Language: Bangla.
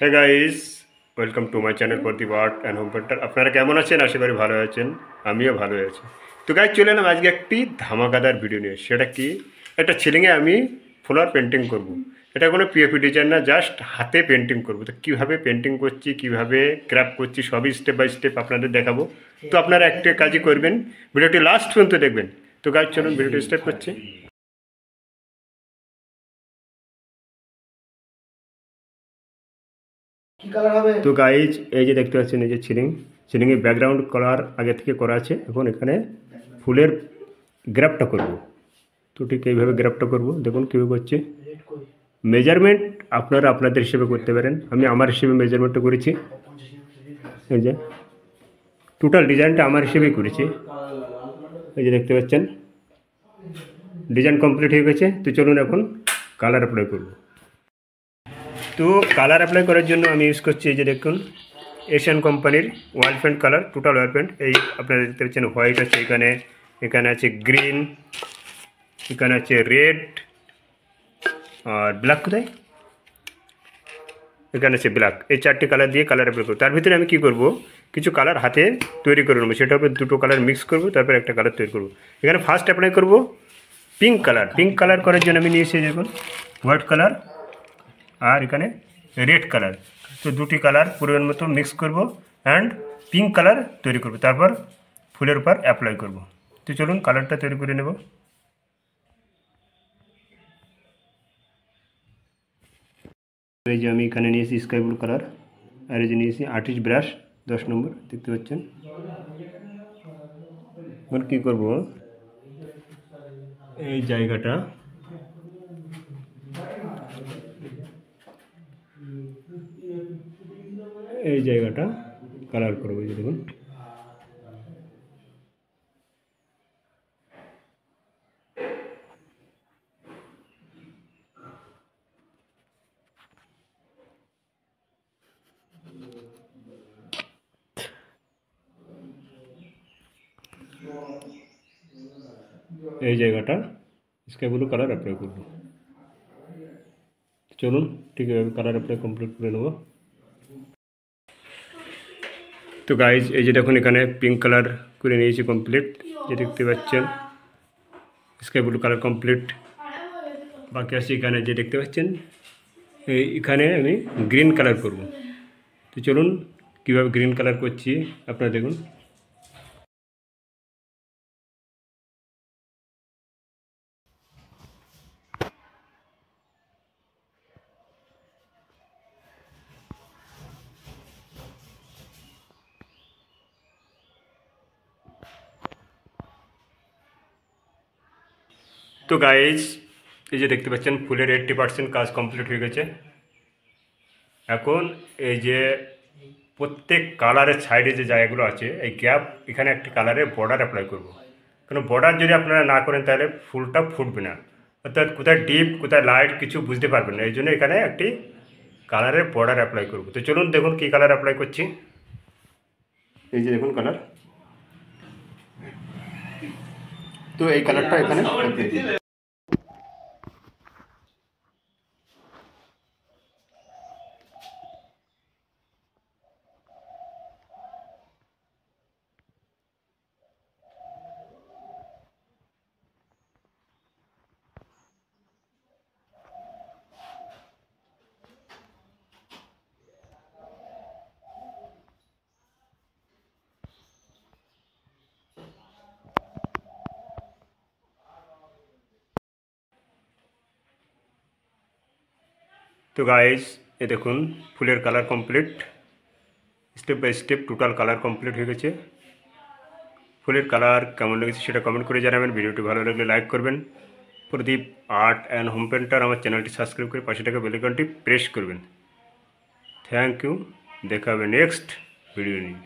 Hey guys, welcome to my channel Pradeep art and home painter. আপনারা কেমন আছেন? আশা করি ভালো আছেন, আমিও ভালো আছি। তো গাইস, চলে এলাম আজকে একটি ধামাকাদার ভিডিও নিয়ে। সেটা কি, একটা ছিলিংয়ে আমি ফ্লোর পেন্টিং করব। এটা কোনো পিওপি ডিজাইন না, জাস্ট হাতে পেন্টিং করব। তো কীভাবে পেন্টিং করছি, কীভাবে ক্রাফট করছি, সবই স্টেপ বাই স্টেপ আপনাদের দেখাবো। তো আপনারা একটা কাজই করবেন, ভিডিওটি লাস্ট পর্যন্ত দেখবেন। তো গাইস, চলুন ভিডিওটি স্টার্ট করছি। তো গাইজ, এই যে দেখতে পাচ্ছেন, এই যে সিলিংয়ের ব্যাকগ্রাউন্ড কালার আগে থেকে করা আছে। এখন এখানে ফুলের গ্রাফটা করব। তো ঠিক এইভাবে গ্রাফটা করব। দেখুন কীভাবে করছে। মেজারমেন্ট আপনারা আপনাদের হিসেবে করতে পারেন, আমি আমার হিসেবে মেজারমেন্টটা করেছি। এই যে টোটাল ডিজাইনটা আমার হিসেবেই করেছি। এই যে দেখতে পাচ্ছেন ডিজাইন কমপ্লিট হয়ে গেছে। তো চলুন এখন কালার অ্যাপ্লাই করব। তো কালার অ্যাপ্লাই করার জন্য আমি ইউজ করছি, এই যে দেখুন, এশিয়ান কোম্পানির ওয়াল পেন্ট কালার, টোটাল ওয়াল পেন্ট। এই আপনারা দেখতে পাচ্ছেন হোয়াইট আছে, এখানে আছে গ্রিন, এখানে আছে রেড, আর ব্ল্যাক কোথায়, এখানে আছে ব্ল্যাক। এই চারটি কালার দিয়ে কালার অ্যাপ্লাই করবো। তার ভিতরে আমি কী করব, কিছু কালার হাতে তৈরি করে নেবো। সেটা হবে দুটো কালার মিক্স করব, তারপর একটা কালার তৈরি করব। এখানে ফার্স্ট অ্যাপ্লাই করব পিঙ্ক কালার। পিঙ্ক কালার করার জন্য আমি নিয়েছি দেখুন হোয়াইট কালার আর এখানে রেড কালার। তো দুটি কালার পরিমাণ মতো মিক্স করব অ্যান্ড পিঙ্ক কালার তৈরি করব, তারপর ফুলের উপর অ্যাপ্লাই করব। তো চলুন কালারটা তৈরি করে নেব। এই যে আমি এখানে নিয়েছি স্কাই ব্লু কালার, আর এই যে নিয়েছি আর্টিস্ট ব্রাশ 10 নম্বর, দেখতে পাচ্ছেন। এবার কী করব, এই জায়গাটা কালার করবো। এই দেখুন এই জায়গাটা স্কাই ব্লু কালার অ্যাপ্লাই করব। চলুন ঠিক আছে, কালার অ্যাপ্লাই কমপ্লিট করে নেব। তো গাইজ, এই যে দেখুন এখানে পিঙ্ক কালার করে নিয়েছি কমপ্লিট, যে দেখতে পাচ্ছেন স্কাই ব্লু কালার কমপ্লিট। বাকি আছে এখানে যে দেখতে পাচ্ছেন, এখানে আমি গ্রিন কালার করব। তো চলুন কীভাবে গ্রিন কালার করছি আপনারা দেখুন। তো গাইজ, এই যে দেখতে পাচ্ছেন ফুলের 80% কাজ কমপ্লিট হয়ে গেছে। এখন এই যে প্রত্যেক কালারের সাইডে যে জায়গাগুলো আছে, এই গ্যাপ, এখানে একটি কালারের বর্ডার অ্যাপ্লাই করব। কারণ বর্ডার যদি আপনারা না করেন তাহলে ফুলটা ফুটবে না, অর্থাৎ কোথায় ডিপ কোথায় লাইট কিছু বুঝতে পারবেন না। এই জন্য এখানে একটি কালারের বর্ডার অ্যাপ্লাই করব। তো চলুন দেখুন কী কালার অ্যাপ্লাই করছি। এই যে দেখুন কালার, তো এই কালারটা এখানে তো গাইজ, এ দেখুন ফুলের colour complete, step by step total colour complete হয়ে গেছে। ফুলের কালার কেমন লেগেছে সেটা কমেন্ট করে জানাবেন। ভিডিওটি ভালো লাগলে লাইক করবেন। প্রদীপ আর্ট অ্যান্ড হোম পেন্টার আমার চ্যানেলটি সাবস্ক্রাইব করে পাশে থাকা বেল আইকনটি প্রেস করবেন। থ্যাংক ইউ, দেখা হবে নেক্সট ভিডিও নিয়ে।